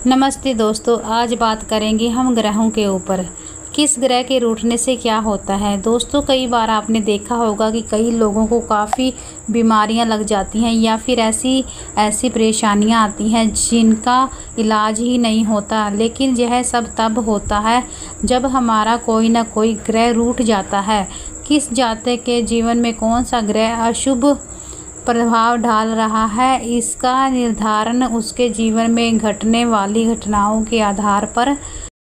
नमस्ते दोस्तों, आज बात करेंगे हम ग्रहों के ऊपर। किस ग्रह के रूठने से क्या होता है। दोस्तों, कई बार आपने देखा होगा कि कई लोगों को काफ़ी बीमारियां लग जाती हैं या फिर ऐसी परेशानियां आती हैं जिनका इलाज ही नहीं होता। लेकिन यह सब तब होता है जब हमारा कोई ना कोई ग्रह रूठ जाता है। किस जातक के जीवन में कौन सा ग्रह अशुभ प्रभाव डाल रहा है, इसका निर्धारण उसके जीवन में घटने वाली घटनाओं के आधार पर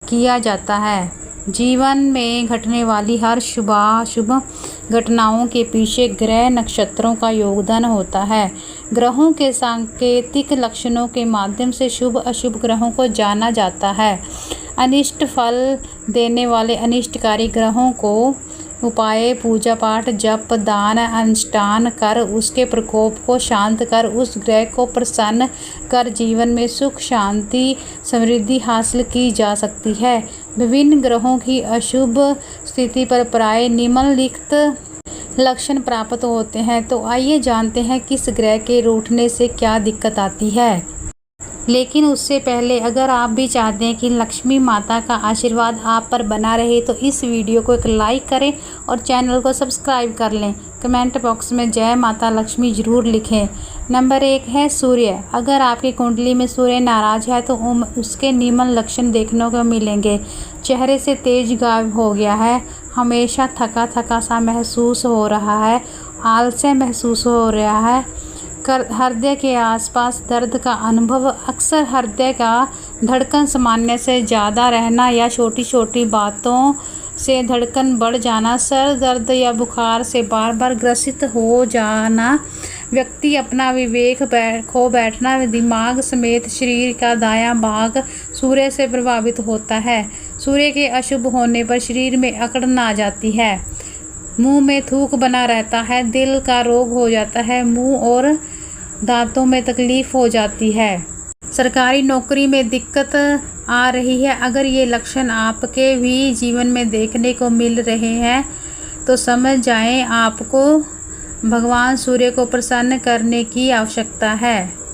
किया जाता है। जीवन में घटने वाली हर शुभाशुभ घटनाओं के पीछे ग्रह नक्षत्रों का योगदान होता है। ग्रहों के सांकेतिक लक्षणों के माध्यम से शुभ अशुभ ग्रहों को जाना जाता है। अनिष्ट फल देने वाले अनिष्टकारी ग्रहों को उपाय, पूजा पाठ, जप, दान, अनुष्ठान कर उसके प्रकोप को शांत कर उस ग्रह को प्रसन्न कर जीवन में सुख, शांति, समृद्धि हासिल की जा सकती है। विभिन्न ग्रहों की अशुभ स्थिति पर प्राय निम्नलिखित लक्षण प्राप्त होते हैं। तो आइए जानते हैं किस ग्रह के रूठने से क्या दिक्कत आती है। लेकिन उससे पहले अगर आप भी चाहते हैं कि लक्ष्मी माता का आशीर्वाद आप पर बना रहे तो इस वीडियो को एक लाइक करें और चैनल को सब्सक्राइब कर लें। कमेंट बॉक्स में जय माता लक्ष्मी ज़रूर लिखें। नंबर 1 है सूर्य। अगर आपकी कुंडली में सूर्य नाराज है तो उसके निम्न लक्षण देखने को मिलेंगे। चेहरे से तेज गायब हो गया है, हमेशा थका थका सा महसूस हो रहा है, आलस्य महसूस हो रहा है, हृदय के आसपास दर्द का अनुभव, अक्सर हृदय का धड़कन सामान्य से ज़्यादा रहना या छोटी छोटी बातों से धड़कन बढ़ जाना, सर दर्द या बुखार से बार बार ग्रसित हो जाना, व्यक्ति अपना विवेक खो बैठना, दिमाग समेत शरीर का दायां भाग सूर्य से प्रभावित होता है। सूर्य के अशुभ होने पर शरीर में अकड़न आ जाती है, मुंह में थूक बना रहता है, दिल का रोग हो जाता है, मुंह और दांतों में तकलीफ हो जाती है, सरकारी नौकरी में दिक्कत आ रही है। अगर ये लक्षण आपके भी जीवन में देखने को मिल रहे हैं तो समझ जाएं आपको भगवान सूर्य को प्रसन्न करने की आवश्यकता है।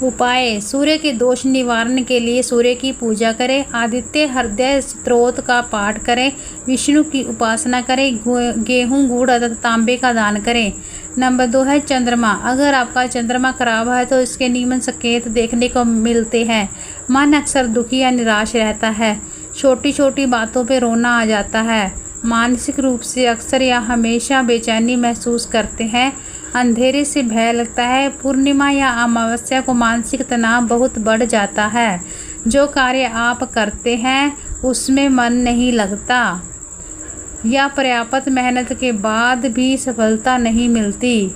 उपाय: सूर्य के दोष निवारण के लिए सूर्य की पूजा करें, आदित्य हृदय स्तोत्र का पाठ करें, विष्णु की उपासना करें, गेहूं, गुड़ अथवा तांबे का दान करें। नंबर 2 है चंद्रमा। अगर आपका चंद्रमा खराब है तो इसके निम्न संकेत देखने को मिलते हैं। मन अक्सर दुखी या निराश रहता है, छोटी छोटी बातों पर रोना आ जाता है, मानसिक रूप से अक्सर या हमेशा बेचैनी महसूस करते हैं, अंधेरे से भय लगता है, पूर्णिमा या अमावस्या को मानसिक तनाव बहुत बढ़ जाता है, जो कार्य आप करते हैं उसमें मन नहीं लगता या पर्याप्त मेहनत के बाद भी सफलता नहीं मिलती,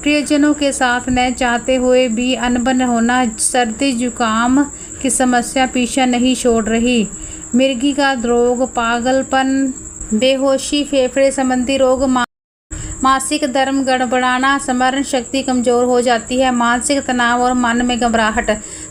प्रियजनों के साथ न चाहते हुए भी अनबन होना, सर्दी जुकाम की समस्या पीछा नहीं छोड़ रही, मिर्गी का रोग, पागलपन, बेहोशी, फेफड़े संबंधी रोग, मासिक धर्म गड़बड़ाना, स्मरण शक्ति कमजोर हो जाती है, मानसिक तनाव और मन में घबराहट,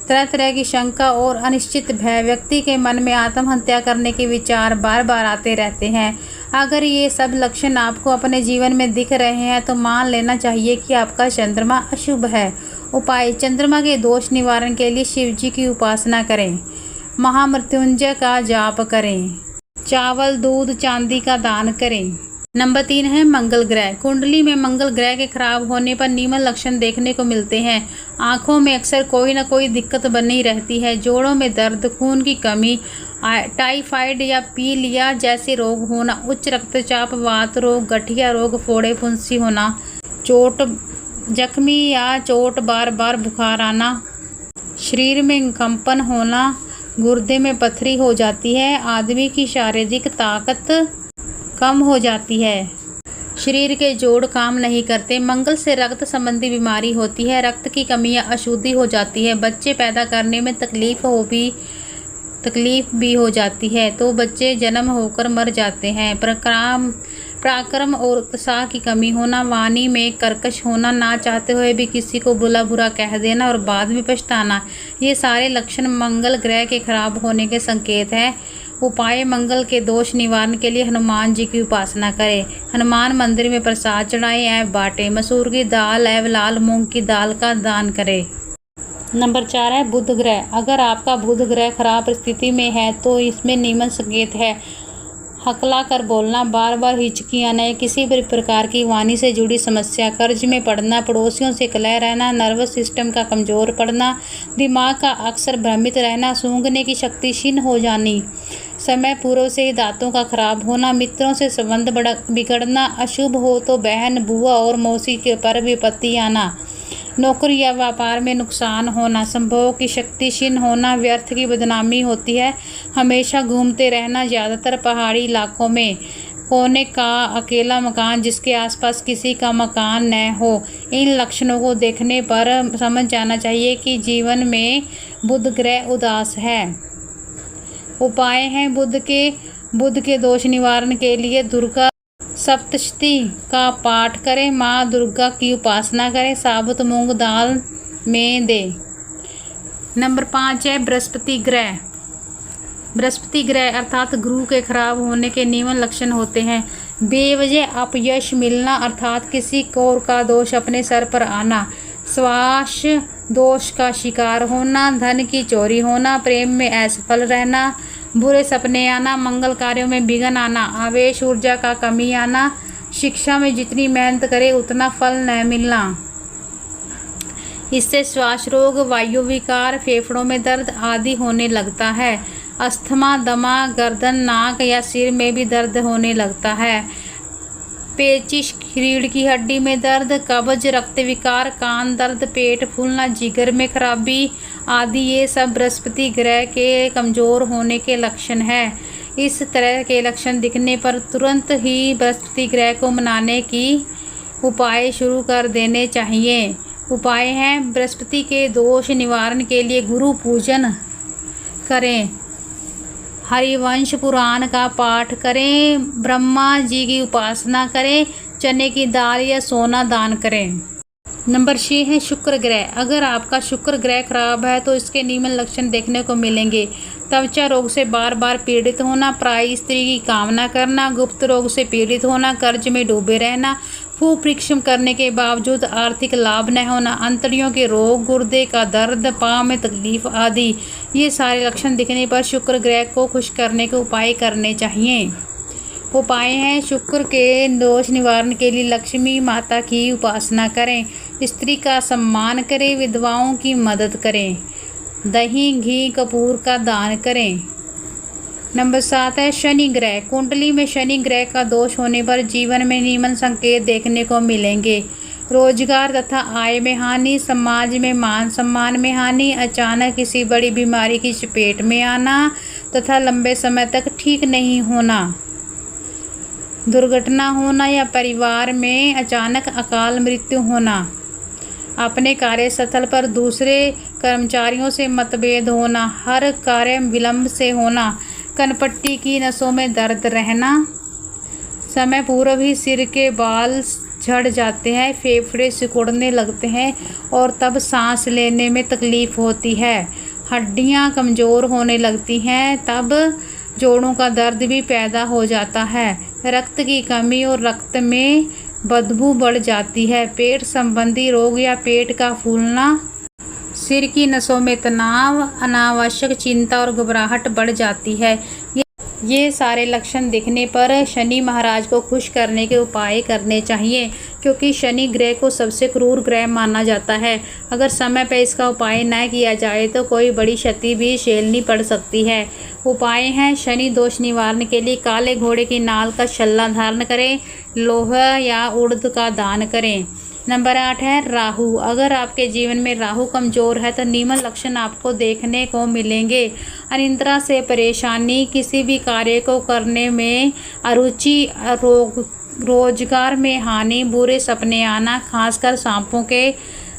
तरह तरह की शंका और अनिश्चित भय, व्यक्ति के मन में आत्महत्या करने के विचार बार बार आते रहते हैं। अगर ये सब लक्षण आपको अपने जीवन में दिख रहे हैं तो मान लेना चाहिए कि आपका चंद्रमा अशुभ है। उपाय: चंद्रमा के दोष निवारण के लिए शिव जी की उपासना करें, महामृत्युंजय का जाप करें, चावल, दूध, चांदी का दान करें। नंबर 3 है मंगल ग्रह। कुंडली में मंगल ग्रह के खराब होने पर निम्न लक्षण देखने को मिलते हैं। आंखों में अक्सर कोई ना कोई दिक्कत बनी रहती है, जोड़ों में दर्द, खून की कमी, टाइफाइड या पीलिया जैसे रोग होना, उच्च रक्तचाप, वात रोग, गठिया रोग, फोड़े फुंसी होना, चोट, जख्मी या चोट, बार बार बुखार आना, शरीर में कंपन होना, गुर्दे में पथरी हो जाती है, आदमी की शारीरिक ताकत कम हो जाती है, शरीर के जोड़ काम नहीं करते, मंगल से रक्त संबंधी बीमारी होती है, रक्त की कमी या अशुद्धि हो जाती है, बच्चे पैदा करने में तकलीफ भी हो जाती है, तो बच्चे जन्म होकर मर जाते हैं, पराक्रम और उत्साह की कमी होना, वाणी में कर्कश होना, ना चाहते हुए भी किसी को बुरा कह देना और बाद में पछताना, ये सारे लक्षण मंगल ग्रह के खराब होने के संकेत हैं। उपाय: मंगल के दोष निवारण के लिए हनुमान जी की उपासना करें, हनुमान मंदिर में प्रसाद चढ़ाएं एवं बांटें, मसूर की दाल एवं लाल मूंग की दाल का दान करें। नंबर 4 है बुध ग्रह। अगर आपका बुध ग्रह खराब स्थिति में है तो इसमें निम्न संकेत है: हकला कर बोलना, बार बार हिचकी आना, किसी भी प्रकार की वाणी से जुड़ी समस्या, कर्ज में पड़ना, पड़ोसियों से कलह रहना, नर्वस सिस्टम का कमजोर पड़ना, दिमाग का अक्सर भ्रमित रहना, सूंघने की शक्ति क्षीण हो जानी, समय पूर्व से ही दांतों का खराब होना, मित्रों से संबंध बिगड़ना, अशुभ हो तो बहन, बुआ और मौसी के पर विपत्ति आना, नौकरी या व्यापार में नुकसान होना, संभोग की शक्ति क्षीण होना, व्यर्थ की बदनामी होती है, हमेशा घूमते रहना, ज़्यादातर पहाड़ी इलाकों में, कोने का अकेला मकान जिसके आसपास किसी का मकान न हो। इन लक्षणों को देखने पर समझ जाना चाहिए कि जीवन में बुध ग्रह उदास है। उपाय हैं बुध के दोष निवारण के लिए दुर्गा सप्तशती का पाठ करें, माँ दुर्गा की उपासना करें, साबुत मूंग दाल में दें। नंबर 5 है बृहस्पति ग्रह। बृहस्पति ग्रह अर्थात गुरु के खराब होने के निम्न लक्षण होते हैं: बेवजह अपयश मिलना अर्थात किसी और का दोष अपने सर पर आना, श्वास दोष का शिकार होना, धन की चोरी होना, प्रेम में असफल रहना, बुरे सपने आना, मंगल कार्यों में विघ्न आना, आवेश ऊर्जा का कमी आना, शिक्षा में जितनी मेहनत करे उतना फल न मिलना। इससे श्वास रोग, वायु विकार, फेफड़ों में दर्द आदि होने लगता है। अस्थमा, दमा, गर्दन, नाक या सिर में भी दर्द होने लगता है। पेचिश, रीढ़ की हड्डी में दर्द, कब्ज, रक्त विकार, कान दर्द, पेट फूलना, जिगर में खराबी आदि ये सब बृहस्पति ग्रह के कमज़ोर होने के लक्षण हैं। इस तरह के लक्षण दिखने पर तुरंत ही बृहस्पति ग्रह को मनाने की उपाय शुरू कर देने चाहिए। उपाय हैं: बृहस्पति के दोष निवारण के लिए गुरु पूजन करें, हरिवंश पुराण का पाठ करें, ब्रह्मा जी की उपासना करें, चने की दाल या सोना दान करें। नंबर 6 है शुक्र ग्रह। अगर आपका शुक्र ग्रह खराब है तो इसके निम्न लक्षण देखने को मिलेंगे: त्वचा रोग से बार बार पीड़ित होना, पराई स्त्री की कामना करना, गुप्त रोग से पीड़ित होना, कर्ज में डूबे रहना, खूब परिश्रम करने के बावजूद आर्थिक लाभ न होना, अंतड़ियों के रोग, गुर्दे का दर्द, पाँव में तकलीफ आदि ये सारे लक्षण दिखने पर शुक्र ग्रह को खुश करने के उपाय करने चाहिए। उपाय हैं: शुक्र के दोष निवारण के लिए लक्ष्मी माता की उपासना करें, स्त्री का सम्मान करें, विधवाओं की मदद करें, दही घी कपूर का दान करें। नंबर 7 है शनि ग्रह। कुंडली में शनि ग्रह का दोष होने पर जीवन में निम्न संकेत देखने को मिलेंगे: रोजगार तथा आय में हानि, समाज में मान सम्मान में हानि, अचानक किसी बड़ी बीमारी की चपेट में आना तथा लंबे समय तक ठीक नहीं होना, दुर्घटना होना या परिवार में अचानक अकाल मृत्यु होना, अपने कार्यस्थल पर दूसरे कर्मचारियों से मतभेद होना, हर कार्य विलंब से होना, कनपट्टी की नसों में दर्द रहना, समय पूर्व ही सिर के बाल झड़ जाते हैं, फेफड़े सिकुड़ने लगते हैं और तब सांस लेने में तकलीफ होती है, हड्डियां कमज़ोर होने लगती हैं, तब जोड़ों का दर्द भी पैदा हो जाता है, रक्त की कमी और रक्त में बदबू बढ़ जाती है, पेट संबंधी रोग या पेट का फूलना, सिर की नसों में तनाव, अनावश्यक चिंता और घबराहट बढ़ जाती है। ये सारे लक्षण दिखने पर शनि महाराज को खुश करने के उपाय करने चाहिए, क्योंकि शनि ग्रह को सबसे क्रूर ग्रह माना जाता है। अगर समय पर इसका उपाय न किया जाए तो कोई बड़ी क्षति भी झेलनी पड़ सकती है। उपाय हैं: शनि दोष निवारण के लिए काले घोड़े की नाल का छल्ला धारण करें, लोहा या उड़द का दान करें। नंबर 8 है राहु। अगर आपके जीवन में राहु कमज़ोर है तो निम्न लक्षण आपको देखने को मिलेंगे: अनिद्रा से परेशानी, किसी भी कार्य को करने में अरुचि, रोजगार में हानि, बुरे सपने आना, खासकर सांपों के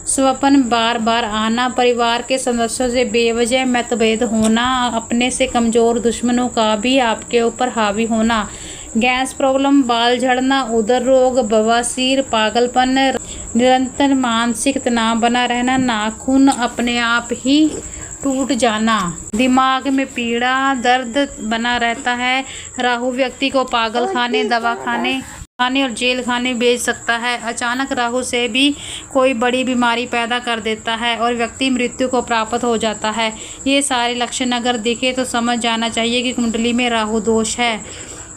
स्वप्न बार बार आना, परिवार के सदस्यों से बेवजह मतभेद होना, अपने से कमज़ोर दुश्मनों का भी आपके ऊपर हावी होना, गैस प्रॉब्लम, बाल झड़ना, उदर रोग, बवासीर, पागलपन, निरंतर मानसिक तनाव बना रहना, नाखून अपने आप ही टूट जाना, दिमाग में पीड़ा, दर्द बना रहता है। राहु व्यक्ति को पागल खाने, दवा खाने खाने और जेल खाने भेज सकता है। अचानक राहु से भी कोई बड़ी बीमारी पैदा कर देता है और व्यक्ति मृत्यु को प्राप्त हो जाता है। ये सारे लक्षण अगर दिखे तो समझ जाना चाहिए कि कुंडली में राहु दोष है।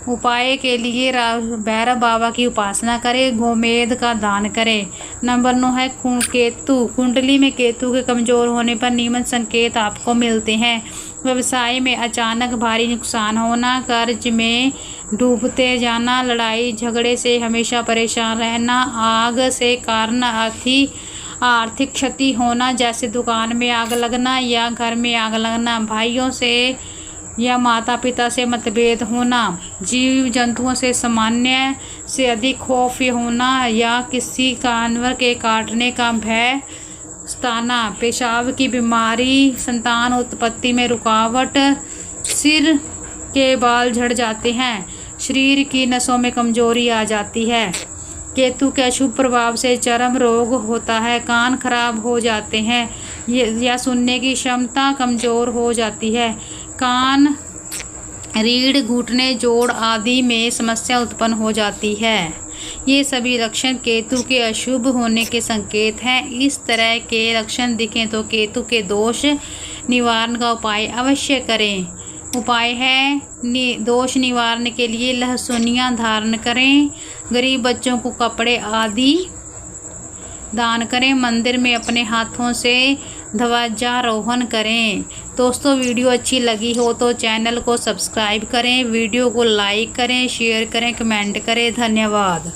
उपाय के लिए भैरव बाबा की उपासना करें, गोमेद का दान करें। नंबर 9 है केतु। कुंडली में केतु के कमजोर होने पर नियमित संकेत आपको मिलते हैं। व्यवसाय में अचानक भारी नुकसान होना, कर्ज में डूबते जाना, लड़ाई झगड़े से हमेशा परेशान रहना, आग से कारण आर्थिक क्षति होना, जैसे दुकान में आग लगना या घर में आग लगना, भाइयों से या माता पिता से मतभेद होना, जीव जंतुओं से सामान्य से अधिक खौफ होना या किसी जानवर के काटने का भय सताना, पेशाब की बीमारी, संतान उत्पत्ति में रुकावट, सिर के बाल झड़ जाते हैं, शरीर की नसों में कमजोरी आ जाती है। केतु के अशुभ प्रभाव से चर्म रोग होता है, कान खराब हो जाते हैं या सुनने की क्षमता कमजोर हो जाती है, कान, रीढ़, घुटने, जोड़ आदि में समस्या उत्पन्न हो जाती है। ये सभी लक्षण केतु के अशुभ होने के संकेत हैं। इस तरह के लक्षण दिखें तो केतु के दोष निवारण का उपाय अवश्य करें। उपाय है दोष निवारण के लिए लहसुनियाँ धारण करें, गरीब बच्चों को कपड़े आदि दान करें, मंदिर में अपने हाथों से ध्वजारोहण करें। दोस्तों वीडियो अच्छी लगी हो तो चैनल को सब्सक्राइब करें, वीडियो को लाइक करें, शेयर करें, कमेंट करें। धन्यवाद।